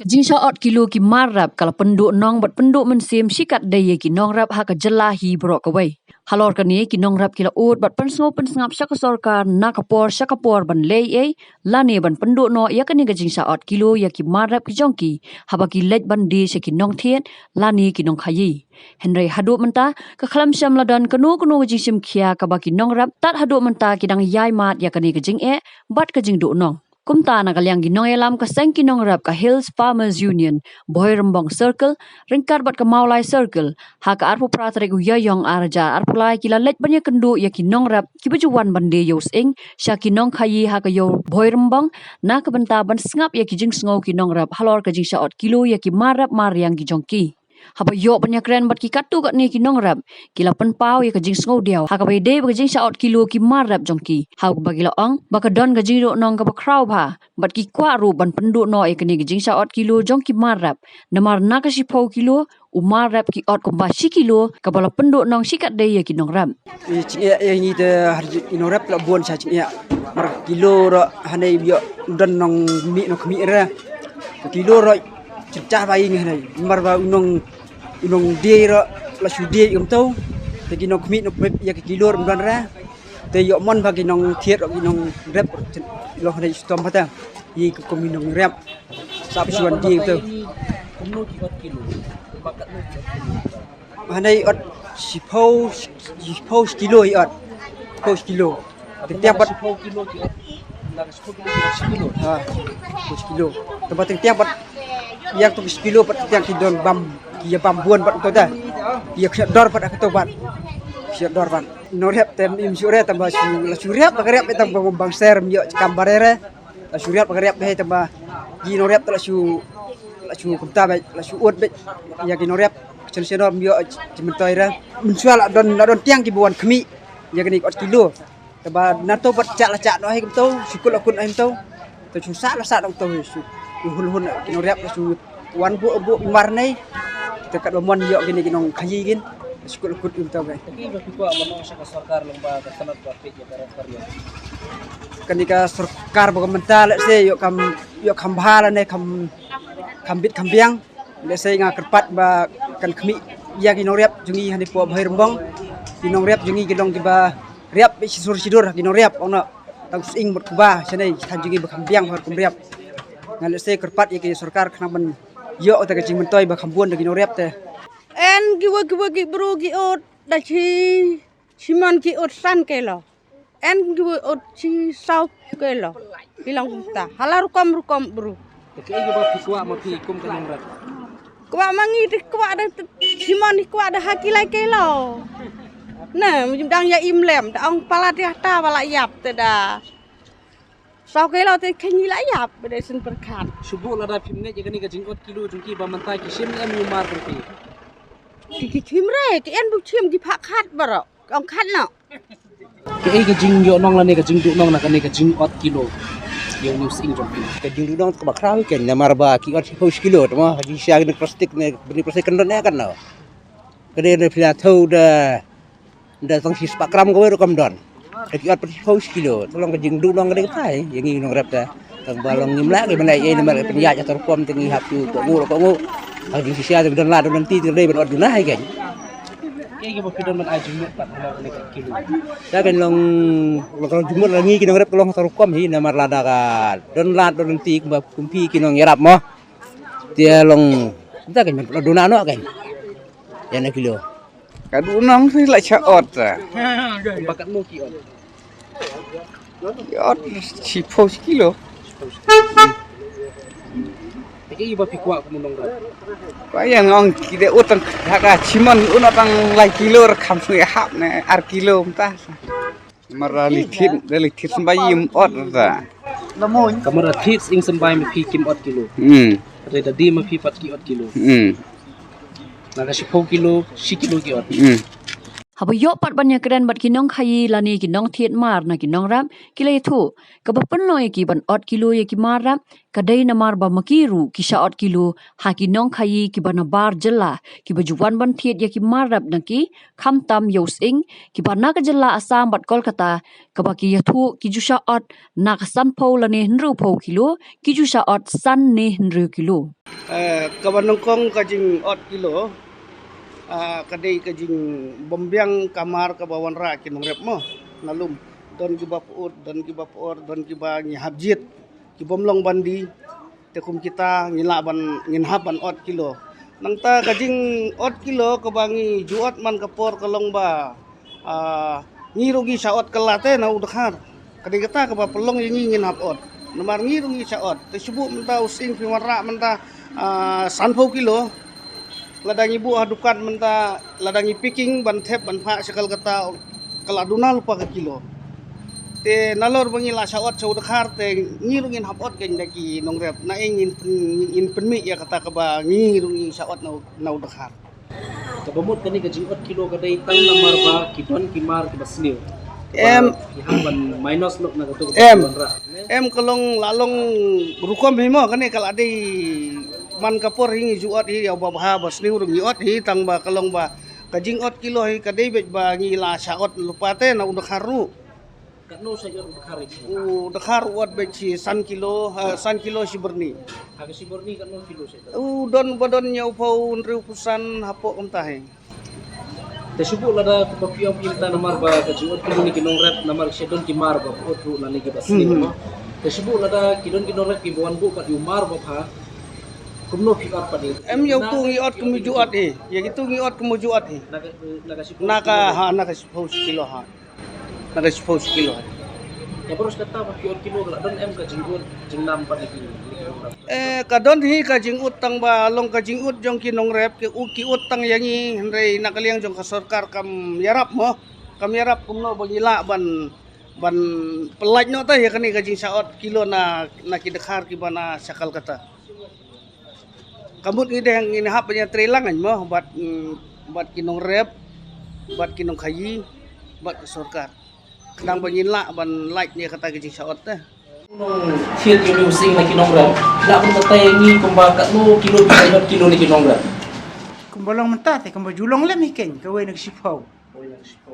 Jing syaot kilo ki marap kalau penduk nong bat penduk mensim sikat daya ki nong rap haka jelahi brok kawai. Halor kani ki nong rap kila ut bat pensengap syaka sorkar nakapor ban lei lani ban penduk no ya kani ga jing syaot kilo ya ki marap ki jongki haba ki lej ban di se ki nong thiet lani ki nong khayi. Henry haduk menta ke khalam syam ladan kanu jing sim khia ka ba ki nong rap tat haduk menta ki dang yai mat ya kani ga jing bat ka jing du nong. Kumta na kalyang ginong elam ka seng kinong rap ka Hills Farmers Union, Boy Rembong Circle, ringkar bat ka Maulai Circle, ha ka arpu pratrek uyayong arja arpulai kila let banyak kendu ya kinong rap kibajuan bande yos ing, sya kinong khayi ha ka yo Boy Rembong, na ka benta ban sengap ya kijing sengau kinong rap halor ka jing syaot kilo ya ki marap mariang kijongki. Haba yok banyak keren bat ki katu kat ni ki nong rap kila penpau ya kajing sengau diau ha ka bede ba kajing syaot kilo ki marap jongki ha ka bagi laong ba ka don kajing ro nong ka ba kraw ba bat ki kwa ru ban penduk no ya kani kajing syaot kilo jongki marap namar na ka sipau kilo umar rap ki ot ko ba si kilo ka bala penduk nong sikat de ya ki nong rap ya ni de harji nong rap la bon sa ya mar kilo ro hanai yo don nong mi no khmi ra kilo ro cecah bai ni hanai mar ba nong dia ro la su dia yum tau te ki nong khmi no ya kilo ro don ra te yo mon ba ki nong thiet ro ki nong rap lo hanai stom pata yi ko mi nong rap sa suan dia tu hanai ot sipau kilo i ot kilo tiap bat kilo ha kilo tempat tiap bat yang tu kilo bat yang kidon bam kia bambuan bat tu dah ia dor bat aku bat siap dor bat norep tem im sure tambah suriap bagarep tambah bang ser yo kambarere suriap bagarep he tambah gi norep la su kumta la su ut be ya gi norep senor yo cimentai ra mensual don tiang ki buan khmi ya gani ot kilo taba nato bat cak la cak no he kumto sikul akun aim to to susah la sa dong to su hul norep la su wan bu mar nei kita kat mon yo gini ginong khayi gin sikul akun um to be tapi berpikir menong sa sarkar lomba kasanat parti ya karya kanika sarkar bagaimana let's say yo kam bhala ne kambit kambiang let's say nga kerpat ba kan khmi ya ginong rep jungi hani po bhai rembong ginong rep jungi gidong kiba rep sidur ginong rep ona tang ing bot kuba sanai tan jungi ba kambiang har kum rep nga let's say kerpat ya ki sarkar khana ban yo ta ka jing mentoi ba khambuan da ginong rep te en giwa bro gi ot da chiman ki ot san kelo en giwa ot chi sau kelo bilang ta halar rukom bro tapi ayo berpikir mapi kum kan nong rap kwa mangi kwa da chiman kwa da hakilai kelo nah dang ya imlem da ong pala dia ta wala yap te da sau kelo te khenyi la yap de sin perkhat subuh lada pimne jegani ka jingot kilo jungki ba mantai ki sim em umar berpi ki chimre ki en bu chim ki phak khat baro ong khat no ke ai ka jing yo nong la ne ka jing du nong na ka ne ka jing ot kilo yo news ing jongki ke jing dudong ke bakraw ken namar ba ki ot 10 kilo tama haji sia ni plastik ne beri plastik kendon ne kan no kede ne pila thau da tang sis pakram ko ro kam don ki ot 10 kilo tolong ke jing dudong ke pai yang ngi nong rap ta tang balong ngimla ke banai ye namar penja ja tor kom tengi hap tu ko ngu haji sia de don la don nanti de ben ot dunai kan ke ai berpikir man ai jing pat nong ne ka kilo ta kan long kalau jumur lagi ki nong rap tolong tor kom hi namar lada ka don la don nanti ba kumpi ki nong yarap mo dia long ta kan dona no kan ya na kilo kadu nong si la cha ot bakat mo ki ot ot 10 kilo tapi ayo berpikir kum nong rap Bayang ong kide utang haka chiman unatang lai kilo rekam sui hap ne ar kilo entah marali thit sembayim ot ta kamera hits ing sampai mapi kim ot kilo ada di mapi 4 ki ot kilo naga 10 kilo 10 kilo ki ot Haba yok pat banyak keren bat kinong khayi lani kinong thiet mar na kinong rap kilai thu kabapan loy ki ban ot kilo ye ki mar rap kadai na mar ba makiru ki sha ot kilo ha kinong khayi ki ban bar jela ki bajuwan ban thiet ye ki mar rap na ki kham tam yos ing ki ban na ka jela asam bat kolkata kabaki ye thu ki ju sha ot na ka san pho lani nru pho kilo ki ju sha ot san ne nru kilo Kabanongkong kajing ot kilo kadai kajing bombyang kamar kabawan ra kinong rep mo nalum don giba puut don giba puor don giba ngihabjit kibomlong bandi tekum kita ngilaban nginhaban ot kilo nangta kajing ot kilo kabangi juot man kapor kalong ba ngirugi sa ot kalate na udakhar kadai kata kaba pelong yang nginhap ot nomar ngirugi sa ot tesubu menta using pimarra menta sanpau kilo ladangi bu hadukan menta ladangi picking ban thep ban pha sekal kata kaladuna lupa ke kilo te nalor bangi la saot sau dakhar te ngirungin hapot ken daki nongrep na in penmi ya kata ka ba ngirungi saot na dakhar Kabamot kani ka jingot kilo kadai tang namar ba kidon kimar ki basniw. Ban minus nok na gato em kalong lalong rukom himo kani kala dei man kapor hingi juot hi yaw babha basniw rum juot hi tang ba kalong ba kajing ot kilo hi kadai bet ba ngila saot lupate na udakharu katno sa yor dakhar dakhar uat bet si san kilo si berni aga si borni katno kilo sa don badon nyaw pau nriu pusan hapo umtahe te subu lada papiaw pinta namar ba ka jingot kilo ni kinong rep namar sedon kimar ba otru na ni basniw mo te subu lada kidon rep ki buan bu pat yumar ba ha kumno pick up padi em yaw tu ngiot kumujuat ya gitu ngiot kumujuat naga 10 kilo ha naga 10 kilo ya boros kata papiaw kilo la don em ka jingot jingnam padi kilo kadon hi ka jingut tang ba long ka jingut jong kinong rep ke uki utang yangi hendrei nakaliang jong ka sarkar kam yarap kumno bagila ban pelaj no ta ya kani ka jing saot kilo na kidekhar ki bana sakal kata kamut ide yang ini hap punya trilangan mo bat kinong rep bat kinong khayi bat sarkar kadang bagila ban like ni kata ka jing saot teh field yung using na kinong rep la kun tatayangi kumbakat mo kilo ni kinong rep Kumbalong mentat kumba julong lem iken kawe nag sipaw.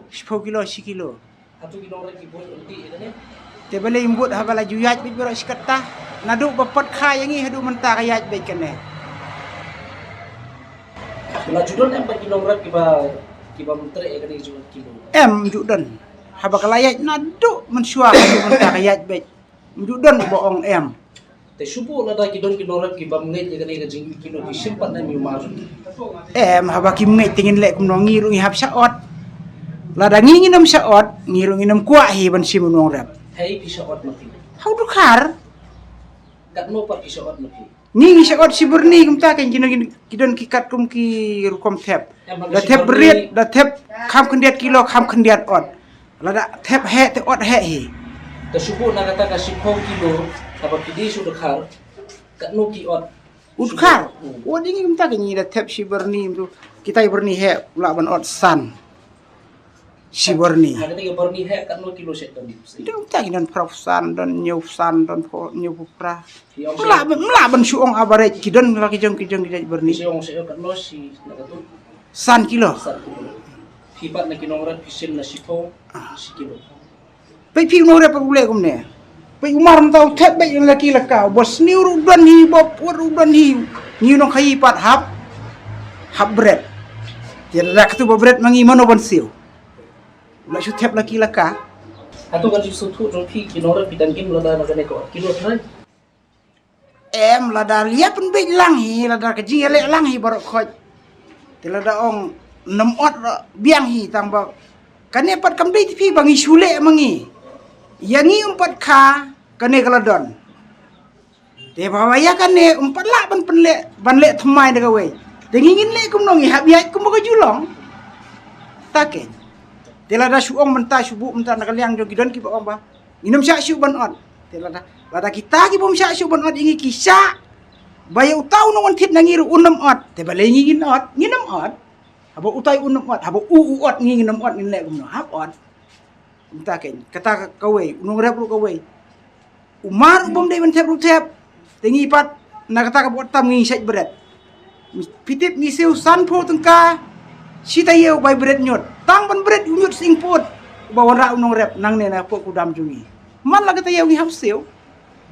Sipaw kilo si kilo. ato kinong rep ibo unti ene Te bale imbut habala juyat bit biro iskata. Nadu bapat khayangi hadu menta kayat bit kene. la judon em pa kinong rep kiba mentre e kani jual kilo Em judon. Haba kalayat nadu mensua hadu menta kayat bit. Judon boong em. te subu la da kidon kinong rep kiba menget e kani ka jing kilo di simpan na mi mar Em haba kimngai tingin lek kumno ngirungi hab saot. Lada nginginam saot ngirunginam kuahi ban simunong rep. hey bisa ot mati How do kar? kat no pa bisa ot mati Ngi saot si berni kumta kan kidon kikat kum ki rukom tep. Da tep berit da tep kam kendiat kilo kam kendiat ot. Lada tep he te ot he hi. te subu na kata ka 10 kilo apa kidi su dakhar kat no ki ot Udkar. Wadi ngi kumta kan da tep si berni tu kita berni he ula ban ot san. Si berni. ada tiga berni he kat no kilo set dan Itu kumta dan profsan dan nyusan dan nyupra. yang Mula ban suong abaret kidon laki jong kita berni. si ong se kat no si na katu San kilo. sat kilo hibat na kinong rep kisil na sipo si kilo Pai pi no rep bule kumne. Pai umar tau tep bai laki laka bos ni udan hi bop udan hi. Ni no khai pat hab bread. Dia rak tu bread mangi mano ban siu. La su tep laki laka. ato kan si sutu jong pi kinong rep bidan kim lada na kane ko kilo trai Em lada liap pun bai lang hi lada ka jing ele lang hi barok khoj. Te lada ong 6 ot biang hi tang ba. Kane pat kam dei ti bangi sule mangi. Yangi 4 kha kane kaladon. Te bawaya kane 4 la ban le thamai de gawe. Te ngingin le kum nong hab yai kum ba julong. Take. Te lada suong menta subu menta nakaliang jo gidon ki ba ong ba. Inum sya su ban ot. Te lada kita ki bom sya su ban ot ingi kisah. Bayau tau no tit nangiru 6 ot. Te bale ngingin ot, nginam ot. Habo utai unuk ot, habo ot ngi nam ot ngi lek gumno. Hab ot. Umta ken kata kawai unung rep ru kawai. Umar ubom dei ben tep ru tep. Tengi pat na kata ka bot tam ngi sek beret. Pitip ngi seu san po tengka. Sita yeu bai beret nyot. Tang ban beret nyot sing pot. Bawan ra unung rep nang ne na po kudam jungi. Man la kata yeu ngi hap seu.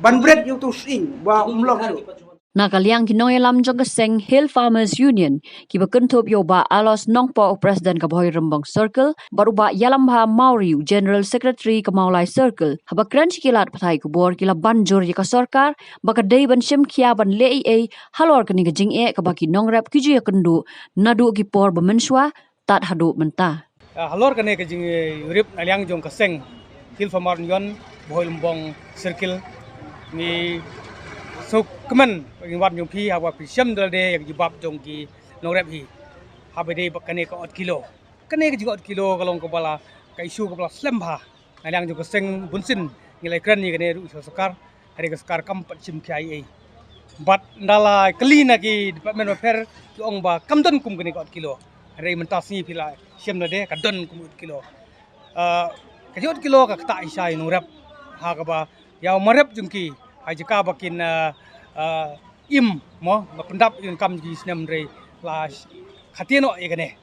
Ban beret yeu tu sing ba umlok su. Nakaliang kinong elam jong keseng Hill Farmers Union kiba kentup yoba alos nongpo Presiden Kaboy Rembang Circle baruba yalamha Mauriu General Secretary Kamaulai Circle haba kran kilat pathai kubor kila banjur yaka sarkar baka dei ban shem khia ban lei e halor kani ka jing e kabaki nongrap kiju ya kendu nadu ki por bamenswa tat hadu menta halor kane ka jing urip naliang jong keseng Hill Farmers Union Kaboy Rembang Circle ni so kemen wat nyong pi hawa pi syam dal de yang jibab jong ki nongrep hi habe de bakane ka 8 kilo kane ka jigot kilo kalong kepala ka isu kepala slembha nalang jong keseng bunsin ngilai kran ni kane ru sakar hari ka sakar kam pachim khai bat ndala kelina ki department of fair ki ong ba kamdon kum kane ka 8 kilo hari mentas ni pila syam de ka don kum 8 kilo ka jigot kilo ka ta isai nongrep ha ka ba yaw marep jong ki jika bakin im mo pendap yung kam di sinem re la khatino egane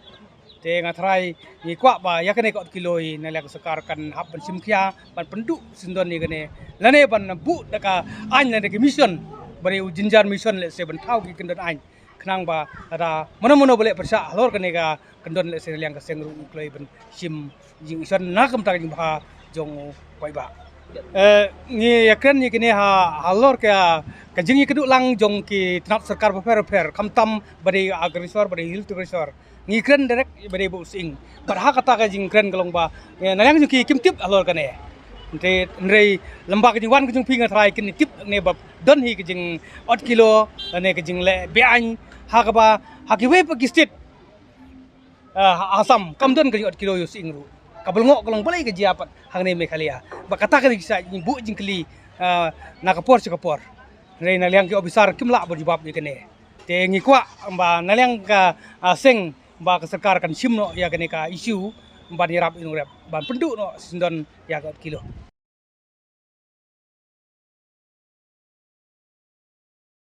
te ngatrai ni kwa ba yakane ko kiloi na lek sakar kan hab ban simkhia ban penduk sindon egane lane ban bu daka an na de mission bari jinjar mission le se ban thau ki kendon an khnang ba ada mono boleh persa halor kane ga kendon le se liang ka sengru kloi ban sim jing ison nakam ta jing ba jong koi ba ni yakran ni kini halor ka jingi keduk lang jong ki tenap sarkar per kamtam bari agresor bari hil agresor ngi kren direct bari bu sing barha kata ka jing kren kalong ba nang jong ki kimtip halor kane te nrei lembak jing wan ka jong pinga trai kini tip ne bab don hi ka jing 8 kilo ne ka jing le be an ha ka ba ha ki we pa ki state asam kamdon ka jing 8 kilo yo sing ru kabel ngok kalong balai ke jiapat hang ne mekhalia ba kata ka sa bu jingkli nakapor sikapor rei naliang ki obisar kimla bojibab ni kene te ngi kwa ba naliang ka seng ba ka sarkar kan simno ya kene ka isu ba ni rap inu rap ban penduk no sindon ya 8 kilo